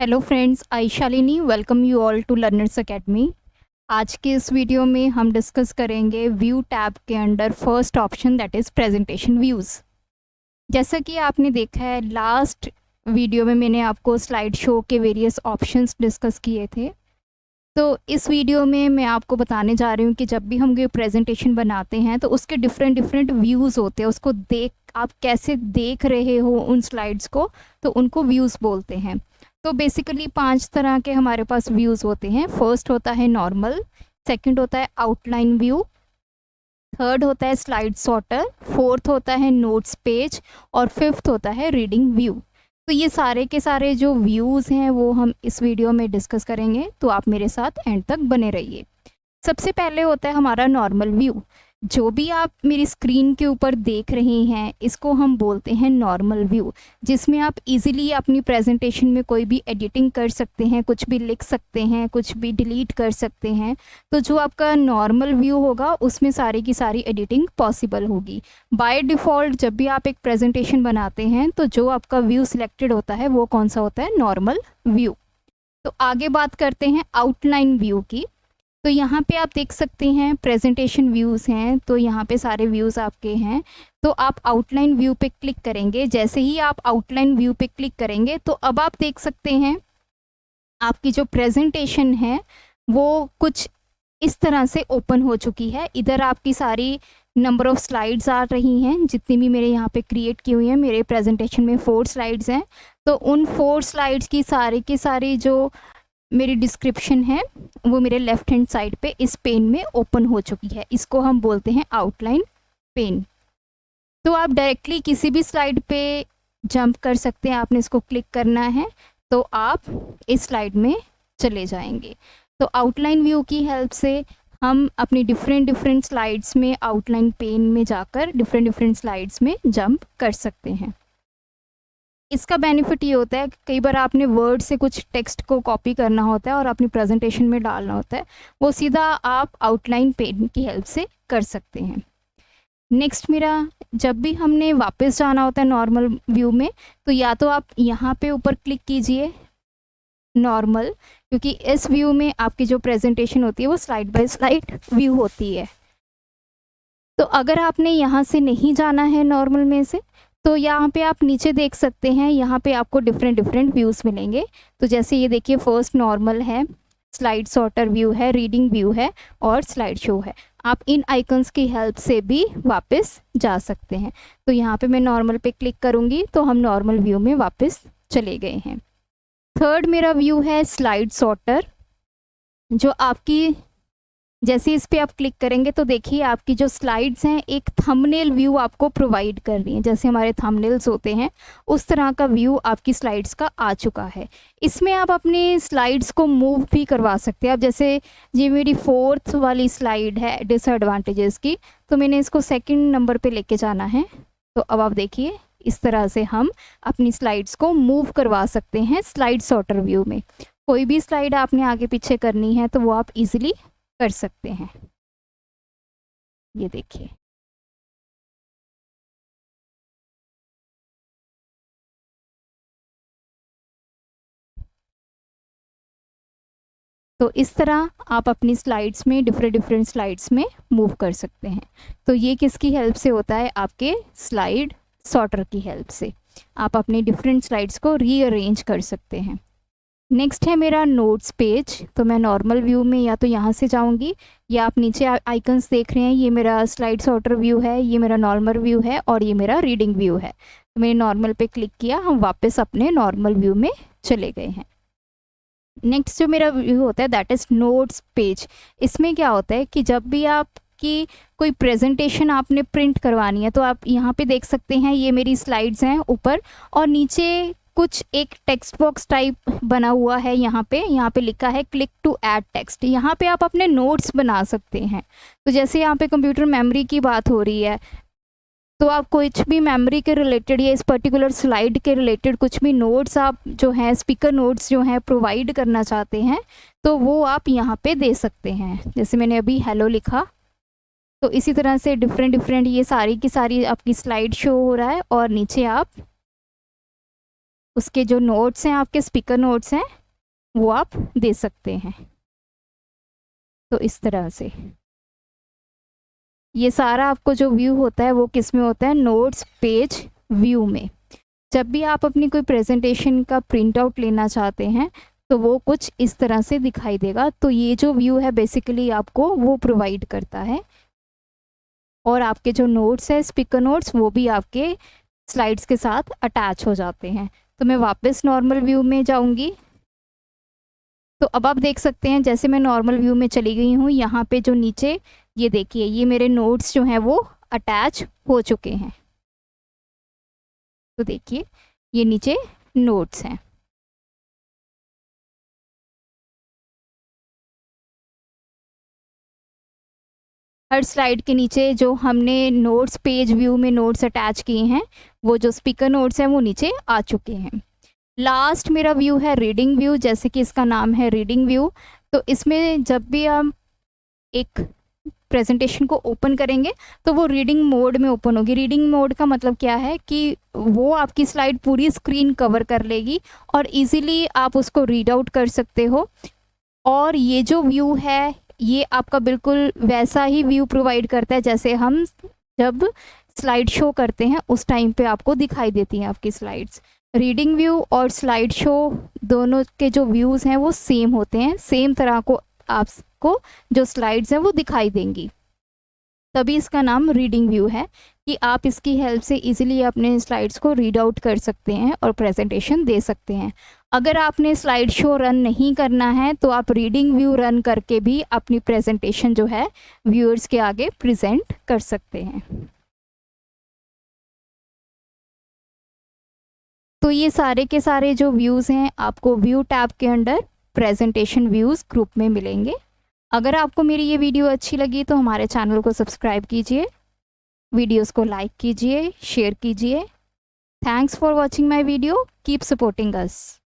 Hello friends, I Shalini welcome you all to learners academy. आज के इस वीडियो में हम डिस्कस करेंगे व्यू टैब के under first option that is presentation views. जैसा कि आपने देखा है लास्ट वीडियो में मैंने आपको स्लाइड शो के वेरियस ऑप्शंस डिस्कस किए थे। तो इस वीडियो में मैं आपको बताने जा रही हूँ कि जब भी हम ये प्रेजेंटेशन बनाते हैं तो उसके डिफरेंट डिफरेंट व्यूज़ होते हैं। उसको देख आप कैसे देख रहे हो उन स्लाइड्स को, तो उनको व्यूज़ बोलते हैं। तो बेसिकली 5 तरह के हमारे पास व्यूज़ होते हैं। फर्स्ट होता है नॉर्मल, सेकंड होता है आउटलाइन व्यू, थर्ड होता है स्लाइड सॉर्टर, फोर्थ होता है नोट्स पेज और फिफ्थ होता है रीडिंग व्यू। तो ये सारे के सारे जो व्यूज़ हैं वो हम इस वीडियो में डिस्कस करेंगे, तो आप मेरे साथ एंड तक बने रहिए। सबसे पहले होता है हमारा नॉर्मल व्यू। जो भी आप मेरी स्क्रीन के ऊपर देख रहे हैं इसको हम बोलते हैं नॉर्मल व्यू, जिसमें आप इजीली अपनी प्रेजेंटेशन में कोई भी एडिटिंग कर सकते हैं, कुछ भी लिख सकते हैं, कुछ भी डिलीट कर सकते हैं। तो जो आपका नॉर्मल व्यू होगा उसमें सारी की सारी एडिटिंग पॉसिबल होगी। बाय डिफ़ॉल्ट जब भी आप एक प्रेजेंटेशन बनाते हैं तो जो आपका व्यू सिलेक्टेड होता है वो कौन सा होता है? Normal view. तो आगे बात करते हैं आउटलाइन व्यू की। तो यहाँ पे आप देख सकते हैं प्रेजेंटेशन व्यूज़ हैं, तो यहाँ पे सारे व्यूज़ आपके हैं। तो आप आउटलाइन व्यू पे क्लिक करेंगे। जैसे ही आप आउटलाइन व्यू पे क्लिक करेंगे तो अब आप देख सकते हैं आपकी जो प्रेजेंटेशन है वो कुछ इस तरह से ओपन हो चुकी है। इधर आपकी सारी नंबर ऑफ़ स्लाइड्स आ रही हैं, जितनी भी मेरे यहाँ पे क्रिएट की हुई हैं। मेरे प्रेजेंटेशन में 4 स्लाइड्स हैं, तो उन 4 स्लाइड्स की सारी जो मेरी डिस्क्रिप्शन है वो मेरे लेफ्ट हैंड साइड पे इस पेन में ओपन हो चुकी है। इसको हम बोलते हैं आउटलाइन पेन। तो आप डायरेक्टली किसी भी स्लाइड पे जंप कर सकते हैं। आपने इसको क्लिक करना है तो आप इस स्लाइड में चले जाएंगे। तो आउटलाइन व्यू की हेल्प से हम अपनी डिफरेंट डिफरेंट स्लाइड्स में आउटलाइन पेन में जाकर डिफरेंट डिफरेंट स्लाइड्स में जंप कर सकते हैं। इसका बेनिफिट ये होता है कि कई बार आपने वर्ड से कुछ टेक्स्ट को कॉपी करना होता है और अपनी प्रेजेंटेशन में डालना होता है, वो सीधा आप आउटलाइन पेन की हेल्प से कर सकते हैं। नेक्स्ट मेरा, जब भी हमने वापस जाना होता है नॉर्मल व्यू में, तो या तो आप यहाँ पे ऊपर क्लिक कीजिए नॉर्मल, क्योंकि इस व्यू में आपकी जो प्रेजेंटेशन होती है वो स्लाइड बाय स्लाइड व्यू होती है। तो अगर आपने यहाँ से नहीं जाना है नॉर्मल में से, तो यहाँ पे आप नीचे देख सकते हैं, यहाँ पे आपको डिफरेंट डिफरेंट व्यूज़ मिलेंगे। तो जैसे ये देखिए, फर्स्ट नॉर्मल है, स्लाइड सॉर्टर व्यू है, रीडिंग व्यू है और स्लाइड शो है। आप इन आइकन्स की हेल्प से भी वापस जा सकते हैं। तो यहाँ पे मैं नॉर्मल पे क्लिक करूँगी तो हम नॉर्मल व्यू में वापस चले गए हैं। थर्ड मेरा व्यू है स्लाइड सॉर्टर, जो आपकी जैसे इस पे आप क्लिक करेंगे तो देखिए आपकी जो स्लाइड्स हैं एक थंबनेल व्यू आपको प्रोवाइड कर रही हैं। जैसे हमारे थंबनेल्स होते हैं उस तरह का व्यू आपकी स्लाइड्स का आ चुका है। इसमें आप अपने स्लाइड्स को मूव भी करवा सकते हैं। अब जैसे ये मेरी 4th वाली स्लाइड है डिसएडवांटेजेस की, तो मैंने इसको 2nd नंबर पे लेके जाना है। तो अब आप देखिए इस तरह से हम अपनी स्लाइड्स को मूव करवा सकते हैं स्लाइड सॉर्टर व्यू में। कोई भी स्लाइड आपने आगे पीछे करनी है तो वो आप इजीली कर सकते हैं। ये देखिए, तो इस तरह आप अपनी स्लाइड्स में डिफरेंट डिफरेंट स्लाइड्स में मूव कर सकते हैं। तो ये किसकी हेल्प से होता है? आपके स्लाइड सॉर्टर की हेल्प से आप अपनी डिफरेंट स्लाइड्स को रीअरेंज कर सकते हैं। नेक्स्ट है मेरा नोट्स पेज। तो मैं नॉर्मल व्यू में या तो यहाँ से जाऊँगी, या आप नीचे आइकन्स देख रहे हैं, ये मेरा स्लाइड सॉर्टर व्यू है, ये मेरा नॉर्मल व्यू है और ये मेरा रीडिंग व्यू है। तो मैंने नॉर्मल पे क्लिक किया, हम वापस अपने नॉर्मल व्यू में चले गए हैं। नेक्स्ट जो मेरा व्यू होता है दैट इज़ नोट्स पेज। इसमें क्या होता है कि जब भी आपकी कोई प्रेजेंटेशन आपने प्रिंट करवानी है तो आप यहाँ पे देख सकते हैं, ये मेरी स्लाइड्स हैं ऊपर, और नीचे कुछ एक टेक्स्ट बॉक्स टाइप बना हुआ है। यहाँ पे लिखा है क्लिक टू ऐड टेक्स्ट। यहाँ पे आप अपने नोट्स बना सकते हैं। तो जैसे यहाँ पे कंप्यूटर मेमोरी की बात हो रही है, तो आप कुछ भी मेमोरी के रिलेटेड या इस पर्टिकुलर स्लाइड के रिलेटेड कुछ भी नोट्स आप जो हैं, स्पीकर नोट्स जो हैं प्रोवाइड करना चाहते हैं, तो वो आप यहाँ पे दे सकते हैं। जैसे मैंने अभी हेलो लिखा, तो इसी तरह से डिफरेंट डिफरेंट ये सारी की सारी आपकी स्लाइड शो हो रहा है और नीचे आप उसके जो नोट्स हैं, आपके स्पीकर नोट्स हैं, वो आप दे सकते हैं। तो इस तरह से ये सारा आपको जो व्यू होता है वो किस में होता है, नोट्स पेज व्यू में। जब भी आप अपनी कोई प्रेजेंटेशन का प्रिंट आउट लेना चाहते हैं तो वो कुछ इस तरह से दिखाई देगा। तो ये जो व्यू है बेसिकली आपको वो प्रोवाइड करता है, और आपके जो नोट्स है, स्पीकर नोट्स, वो भी आपके स्लाइड्स के साथ अटैच हो जाते हैं। तो मैं वापस नॉर्मल व्यू में जाऊंगी। तो अब आप देख सकते हैं जैसे मैं नॉर्मल व्यू में चली गई हूँ, यहाँ पे जो नीचे ये देखिए, ये मेरे नोट्स जो हैं वो अटैच हो चुके हैं। तो देखिए ये नीचे नोट्स हैं। हर स्लाइड के नीचे जो हमने नोट्स पेज व्यू में नोट्स अटैच किए हैं, वो जो स्पीकर नोट्स हैं वो नीचे आ चुके हैं। लास्ट मेरा व्यू है रीडिंग व्यू, जैसे कि इसका नाम है रीडिंग व्यू। तो इसमें जब भी हम एक प्रेजेंटेशन को ओपन करेंगे तो वो रीडिंग मोड में ओपन होगी। रीडिंग मोड का मतलब क्या है कि वो आपकी स्लाइड पूरी स्क्रीन कवर कर लेगी और इजीली आप उसको रीड आउट कर सकते हो। और ये जो व्यू है ये आपका बिल्कुल वैसा ही व्यू प्रोवाइड करता है जैसे हम जब स्लाइड शो करते हैं उस टाइम पे आपको दिखाई देती हैं आपकी स्लाइड्स। रीडिंग व्यू और स्लाइड शो दोनों के जो व्यूज़ हैं वो सेम होते हैं, सेम तरह को आपको जो स्लाइड्स हैं वो दिखाई देंगी। तभी इसका नाम रीडिंग व्यू है कि आप इसकी हेल्प से इजीली अपने स्लाइड्स को रीड आउट कर सकते हैं और प्रेजेंटेशन दे सकते हैं। अगर आपने स्लाइड शो रन नहीं करना है तो आप रीडिंग व्यू रन करके भी अपनी प्रेजेंटेशन जो है व्यूअर्स के आगे प्रेजेंट कर सकते हैं। तो ये सारे के सारे जो व्यूज़ हैं आपको व्यू टैब के अंडर प्रेजेंटेशन व्यूज़ ग्रुप में मिलेंगे। अगर आपको मेरी ये वीडियो अच्छी लगी तो हमारे चैनल को सब्सक्राइब कीजिए, वीडियोस को लाइक कीजिए, शेयर कीजिए। Thanks for watching my video, keep supporting us.